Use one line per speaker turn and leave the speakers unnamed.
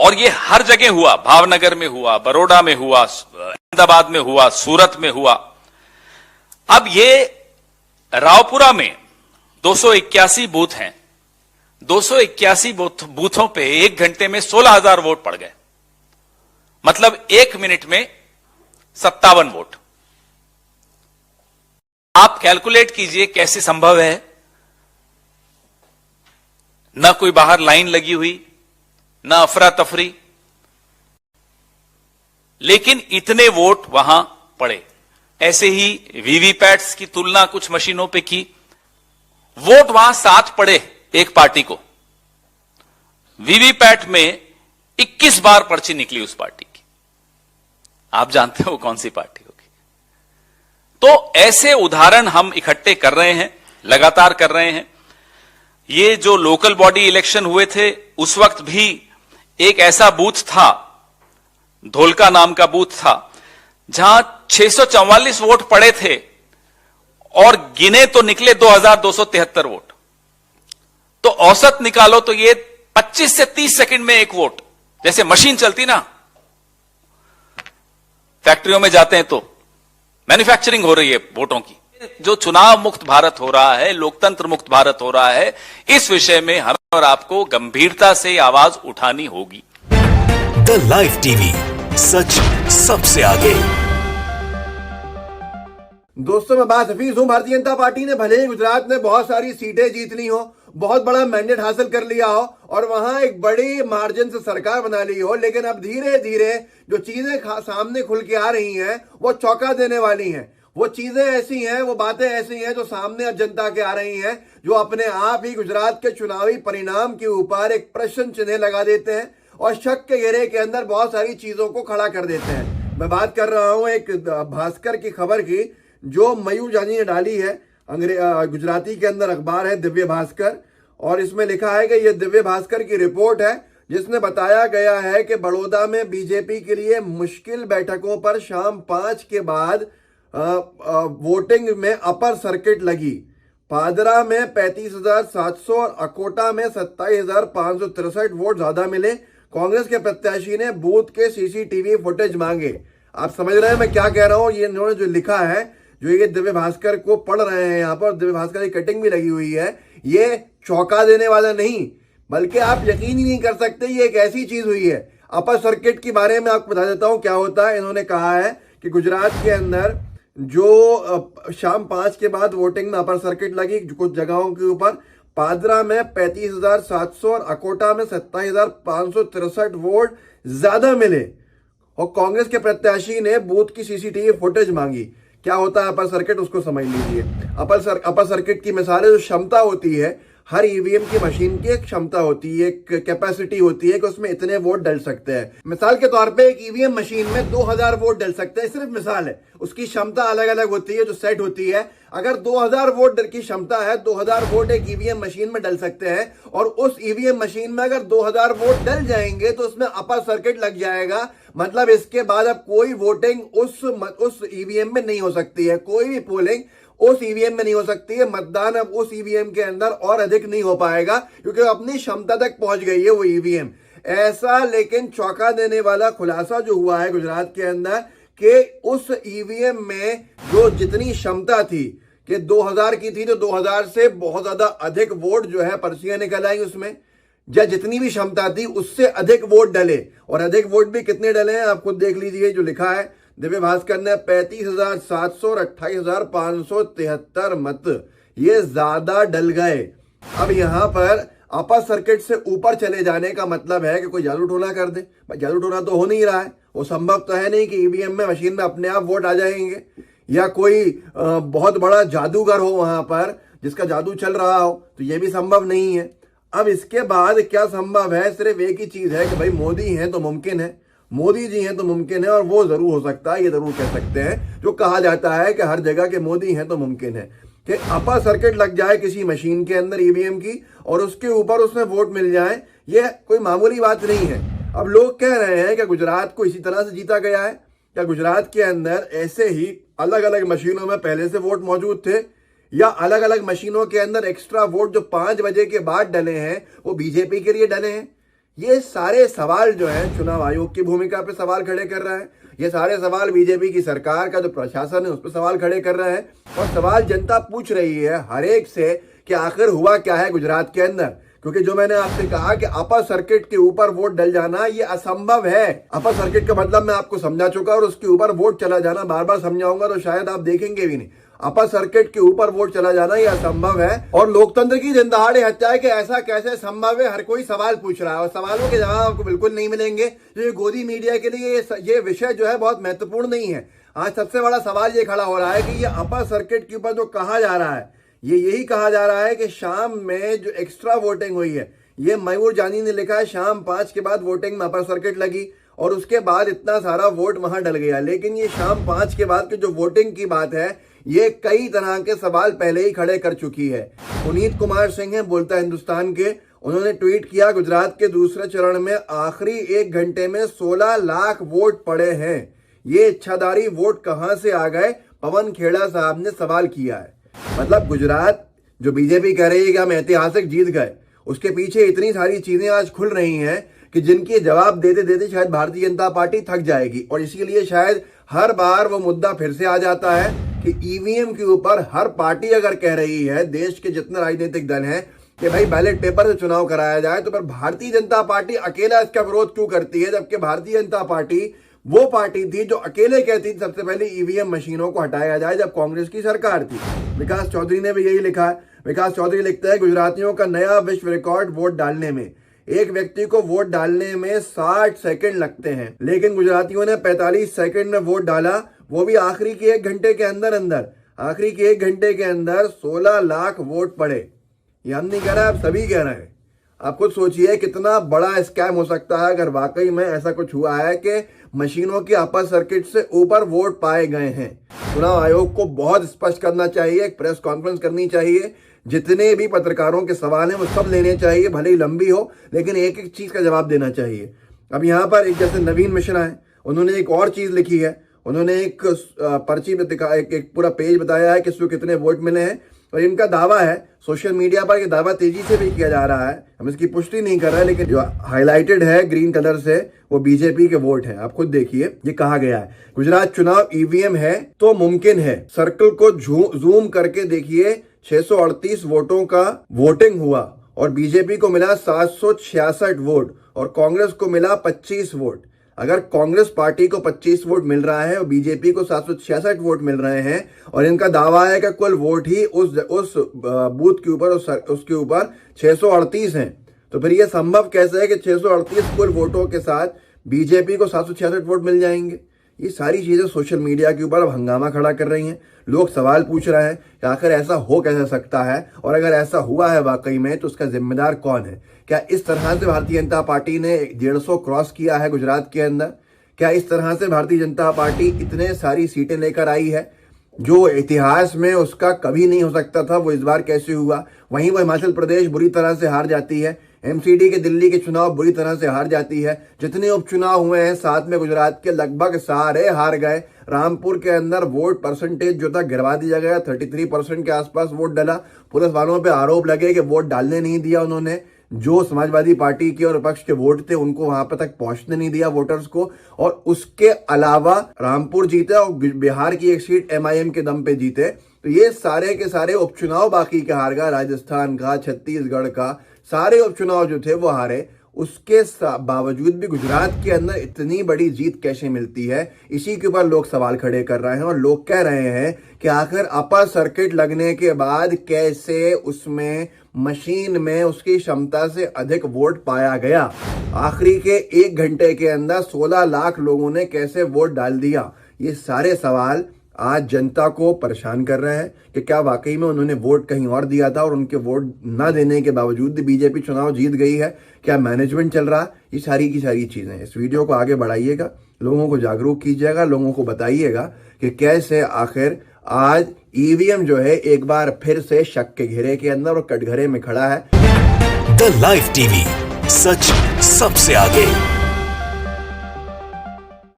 और ये हर जगह हुआ, भावनगर में हुआ, बड़ौदा में हुआ, अहमदाबाद में हुआ, सूरत में हुआ। अब ये रावपुरा में 281 बूथ हैं। 281 बूथों पे 1 घंटे में 16,000 वोट पड़ गए, मतलब 1 मिनट में 57 वोट। आप कैलकुलेट कीजिए कैसे संभव है। न कोई बाहर लाइन लगी हुई, न अफरा तफरी, लेकिन इतने वोट वहां पड़े। ऐसे ही वीवीपैट्स की तुलना कुछ मशीनों पे की, वोट वहां 7 पड़े एक पार्टी को। वीवीपैट में 21 बार पर्ची निकली उस पार्टी की। आप जानते हो कौन सी पार्टी होगी। तो ऐसे उदाहरण हम इकट्ठे कर रहे हैं, लगातार कर रहे हैं। ये जो लोकल बॉडी इलेक्शन हुए थे उस वक्त भी एक ऐसा बूथ था, धोलका नाम का बूथ था, जहां 644 वोट पड़े थे और गिने तो निकले 2,273 वोट। तो औसत निकालो तो ये 25 से 30 सेकंड में एक वोट, जैसे मशीन चलती ना, फैक्ट्रियों में जाते हैं तो मैन्युफैक्चरिंग हो रही है वोटों की। जो चुनाव मुक्त भारत हो रहा है, लोकतंत्र मुक्त भारत हो रहा है, इस विषय में हमें और आपको गंभीरता से आवाज उठानी होगी।
द लाइव टीवी, सच सबसे आगे।
दोस्तों, मैं बात हफीज हूं। भारतीय जनता पार्टी ने भले ही गुजरात में बहुत सारी सीटें जीत ली हो, बहुत बड़ा मैंडेट हासिल कर लिया हो और वहां एक बड़ी मार्जिन से सरकार बना ली हो, लेकिन अब धीरे धीरे जो चीजें सामने खुल के आ रही हैं वो चौंका देने वाली हैं। वो चीजें ऐसी हैं, वो बातें ऐसी हैं जो सामने अब जनता के आ रही हैं, जो अपने आप ही गुजरात के चुनावी परिणाम के ऊपर एक प्रश्न चिन्ह लगा देते हैं और शक के घेरे के अंदर बहुत सारी चीजों को खड़ा कर देते हैं। मैं बात कर रहा हूं एक भास्कर की खबर की, जो मयूर जानी ने डाली है। गुजराती के अंदर अखबार है दिव्य भास्कर, और इसमें लिखा है कि यह दिव्य भास्कर की रिपोर्ट है, जिसमें बताया गया है कि बड़ौदा में बीजेपी के लिए मुश्किल बैठकों पर शाम 5 के बाद वोटिंग में अपर सर्किट लगी। पादरा में 35,700 और अकोटा में 27,563 वोट ज्यादा मिले। कांग्रेस के प्रत्याशी ने बूथ के सीसीटीवी फुटेज मांगे। आप समझ रहे हैं मैं क्या कह रहा हूं। ये इन्होंने जो लिखा है, जो ये दिव्य भास्कर को पढ़ रहे हैं यहाँ पर, दिव्य भास्कर की कटिंग भी लगी हुई है, ये चौंका देने वाला नहीं, बल्कि आप यकीन ही नहीं कर सकते ये एक ऐसी चीज हुई है। अपर सर्किट के बारे में आपको बता देता हूं क्या होता है। इन्होंने कहा है कि गुजरात के अंदर जो शाम 5 के बाद वोटिंग में अपर सर्किट लगी कुछ जगहों के ऊपर, पादरा में 35,700 और अकोटा में 27,563 वोट ज्यादा मिले और कांग्रेस के प्रत्याशी ने बूथ की सीसीटीवी फुटेज मांगी। क्या होता है अपर सर्किट, उसको समझ लीजिए। अपर सर्किट की मिसालें, जो क्षमता होती है, हर ईवीएम की मशीन की एक क्षमता होती है, एक कैपेसिटी होती है कि उसमें इतने वोट डल सकते हैं। मिसाल के तौर पे एक ईवीएम मशीन में 2000 वोट डल सकते हैं, सिर्फ मिसाल है। उसकी क्षमता अलग अलग होती है जो सेट होती है। अगर 2000 वोट की क्षमता है, 2000 वोट एक ईवीएम मशीन में डल सकते हैं, और उस ईवीएम मशीन में अगर 2000 वोट डल जाएंगे तो उसमें अपर सर्किट लग जाएगा। मतलब इसके बाद अब कोई वोटिंग उस ईवीएम में नहीं हो सकती है, कोई भी पोलिंग उस ईवीएम में नहीं हो सकती है। मतदान अब उस ईवीएम के अंदर और अधिक नहीं हो पाएगा, क्योंकि अपनी क्षमता तक पहुंच गई है वो ईवीएम। ऐसा लेकिन चौंका देने वाला खुलासा जो हुआ है गुजरात के अंदर, कि उस ईवीएम में जो जितनी क्षमता थी कि 2000 की थी, तो 2000 से बहुत ज्यादा अधिक वोट जो है पर्चियां निकल आई उसमें, या जितनी भी क्षमता थी उससे अधिक वोट डले। और अधिक वोट भी कितने डले हैं आप खुद देख लीजिए। जो लिखा है दिव्य भास्कर ने, 35,700 और 28,573 मत, ये ज्यादा डल गए। अब यहां पर अपर सर्किट से ऊपर चले जाने का मतलब है कि कोई जादू टोना कर दे। जादू टोना तो हो नहीं रहा है, वो संभव तो है नहीं कि ईवीएम में, मशीन में अपने आप वोट आ जाएंगे, या कोई बहुत बड़ा जादूगर हो वहां पर जिसका जादू चल रहा हो, तो ये भी संभव नहीं है। अब इसके बाद क्या संभव है, सिर्फ एक ही चीज है कि भाई मोदी हैं तो मुमकिन है, मोदी जी हैं तो मुमकिन है, और वो जरूर हो सकता है, ये जरूर कह सकते हैं। जो कहा जाता है कि हर जगह के मोदी हैं तो मुमकिन है कि अपर सर्किट लग जाए किसी मशीन के अंदर ईवीएम की, और उसके ऊपर उसमें वोट मिल जाए, ये कोई मामूली बात नहीं है। अब लोग कह रहे हैं कि गुजरात को इसी तरह से जीता गया है। क्या गुजरात के अंदर ऐसे ही अलग अलग मशीनों में पहले से वोट मौजूद थे, या अलग अलग मशीनों के अंदर एक्स्ट्रा वोट जो 5 बजे के बाद डले हैं वो बीजेपी के लिए डले हैं? ये सारे सवाल जो है चुनाव आयोग की भूमिका पे सवाल खड़े कर रहा है, ये सारे सवाल बीजेपी की सरकार का जो प्रशासन है उस पर सवाल खड़े कर रहा है, और सवाल जनता पूछ रही है हर एक से कि आखिर हुआ क्या है गुजरात के अंदर। क्योंकि जो मैंने आपसे कहा कि अपर सर्किट के ऊपर वोट डल जाना ये असंभव है। अपर सर्किट का मतलब मैं आपको समझा चुका, और उसके ऊपर वोट चला जाना बार बार समझाऊंगा तो शायद आप देखेंगे भी नहीं। अपर सर्किट के ऊपर वोट चला जाना यह असंभव है, और लोकतंत्र की दिन दहाड़े हत्या है कि ऐसा कैसे संभव है। हर कोई सवाल पूछ रहा है और सवालों के जवाब आपको बिल्कुल नहीं मिलेंगे। तो ये गोदी मीडिया के लिए ये विषय जो है बहुत महत्वपूर्ण नहीं है। आज सबसे बड़ा सवाल ये खड़ा हो रहा है कि ये अपर सर्किट के ऊपर जो कहा जा रहा है, ये यही कहा जा रहा है कि शाम में जो एक्स्ट्रा वोटिंग हुई है, ये मयूर जानी ने लिखा है शाम 5 के बाद वोटिंग में अपर सर्किट लगी और उसके बाद इतना सारा वोट वहां डल गया। लेकिन ये शाम 5 के बाद की जो वोटिंग की बात है, ये कई तरह के सवाल पहले ही खड़े कर चुकी है। पुनीत कुमार सिंह है बोलता हिंदुस्तान के, उन्होंने ट्वीट किया गुजरात के दूसरे चरण में आखिरी 1 घंटे में 16 लाख वोट पड़े हैं, ये इच्छाधारी वोट कहां से आ गए, पवन खेड़ा साहब ने सवाल किया है। मतलब गुजरात जो बीजेपी कह रही है कि हम ऐतिहासिक जीत गए, उसके पीछे इतनी सारी चीजें आज खुल रही हैं कि जिनके जवाब देते देते शायद भारतीय जनता पार्टी थक जाएगी, और इसीलिए शायद हर बार वो मुद्दा फिर से आ जाता है कि ईवीएम के ऊपर हर पार्टी अगर कह रही है, देश के जितने राजनीतिक दल हैं कि भाई बैलेट पेपर से चुनाव कराया जाए, तो फिर भारतीय जनता पार्टी अकेला इसका विरोध क्यों करती है, जबकि भारतीय जनता पार्टी वो पार्टी थी जो अकेले कहती थी सबसे पहले ईवीएम मशीनों को हटाया जाए जब कांग्रेस की सरकार थी। विकास चौधरी ने भी यही लिखा है। विकास चौधरी लिखता है गुजरातियों का नया विश्व रिकॉर्ड वोट डालने में, एक व्यक्ति को वोट डालने में 60 सेकंड लगते हैं, लेकिन गुजरातियों ने 45 सेकंड में वोट डाला, वो भी आखिरी के 1 घंटे के अंदर। आखिरी के 1 घंटे के अंदर 16 लाख वोट पड़े। ये हम नहीं कह रहे, आप सभी कह रहे हैं। आप खुद सोचिए कितना बड़ा स्कैम हो सकता है अगर वाकई में ऐसा कुछ हुआ है कि मशीनों के अपर सर्किट से ऊपर वोट पाए गए हैं। चुनाव आयोग को बहुत स्पष्ट करना चाहिए, एक प्रेस कॉन्फ्रेंस करनी चाहिए, जितने भी पत्रकारों के सवाल हैं वो सब लेने चाहिए, भले ही लंबी हो, लेकिन एक एक चीज का जवाब देना चाहिए। अब यहाँ पर एक जैसे नवीन मिश्रा है, उन्होंने एक और चीज लिखी है, उन्होंने एक पर्ची में दिखा, एक पूरा पेज बताया है कि इसको कितने वोट मिले हैं, और इनका दावा है सोशल मीडिया पर, ये दावा तेजी से भी किया जा रहा है, हम इसकी पुष्टि नहीं कर रहे, लेकिन जो हाईलाइटेड है ग्रीन कलर से वो बीजेपी के वोट है। आप खुद देखिए, ये कहा गया है गुजरात चुनाव ईवीएम है तो मुमकिन है, सर्कल को जूम करके देखिए, 638 वोटों का वोटिंग हुआ और बीजेपी को मिला 766 वोट और कांग्रेस को मिला 25 वोट। अगर कांग्रेस पार्टी को 25 वोट मिल रहा है और बीजेपी को 766 वोट मिल रहे हैं, और इनका दावा है कि कुल वोट ही उस बूथ के ऊपर उसके ऊपर 638 हैं, तो फिर यह संभव कैसे है कि 638 कुल वोटों के साथ बीजेपी को 766 वोट मिल जाएंगे। ये सारी चीजें सोशल मीडिया के ऊपर अब हंगामा खड़ा कर रही हैं। लोग सवाल पूछ रहे हैं कि आखिर ऐसा हो कैसे सकता है, और अगर ऐसा हुआ है वाकई में तो उसका जिम्मेदार कौन है। क्या इस तरह से भारतीय जनता पार्टी ने 150 क्रॉस किया है गुजरात के अंदर? क्या इस तरह से भारतीय जनता पार्टी इतने सारी सीटें लेकर आई है जो इतिहास में उसका कभी नहीं हो सकता था, वो इस बार कैसे हुआ? वहीं वो हिमाचल प्रदेश बुरी तरह से हार जाती है, एमसीडी के दिल्ली के चुनाव बुरी तरह से हार जाती है, जितने उपचुनाव हुए हैं साथ में गुजरात के लगभग सारे हार गए। रामपुर के अंदर वोट परसेंटेज जो था गिरवा दिया गया, 33% के आसपास वोट डला। पुलिस वालों पे आरोप लगे कि वोट डालने नहीं दिया उन्होंने, जो समाजवादी पार्टी के और विपक्ष के वोट थे उनको वहां पर तक पहुंचने नहीं दिया वोटर्स को। और उसके अलावा रामपुर जीते और बिहार की एक सीट एमआईएम के दम पे जीते। तो ये सारे के सारे उपचुनाव बाकी के हार गए, राजस्थान का, छत्तीसगढ़ का, सारे उपचुनाव जो थे वो हारे। उसके बावजूद भी गुजरात के अंदर इतनी बड़ी जीत कैसे मिलती है, इसी के ऊपर लोग सवाल खड़े कर रहे हैं। और लोग कह रहे हैं कि आखिर अपर सर्किट लगने के बाद कैसे उसमें मशीन में उसकी क्षमता से अधिक वोट पाया गया। आखिरी के 1 घंटे के अंदर 16 लाख लोगों ने कैसे वोट डाल दिया। ये सारे सवाल आज जनता को परेशान कर रहे हैं कि क्या वाकई में उन्होंने वोट कहीं और दिया था और उनके वोट ना देने के बावजूद बीजेपी चुनाव जीत गई है, क्या मैनेजमेंट चल रहा है। ये सारी की सारी चीजें। इस वीडियो को आगे बढ़ाइएगा, लोगों को जागरूक कीजिएगा, लोगों को बताइएगा कि कैसे आखिर आज ईवीएम जो है एक बार फिर से शक के घेरे के अंदर और कटघरे में खड़ा है।
द लाइव टीवी, सच सबसे आगे।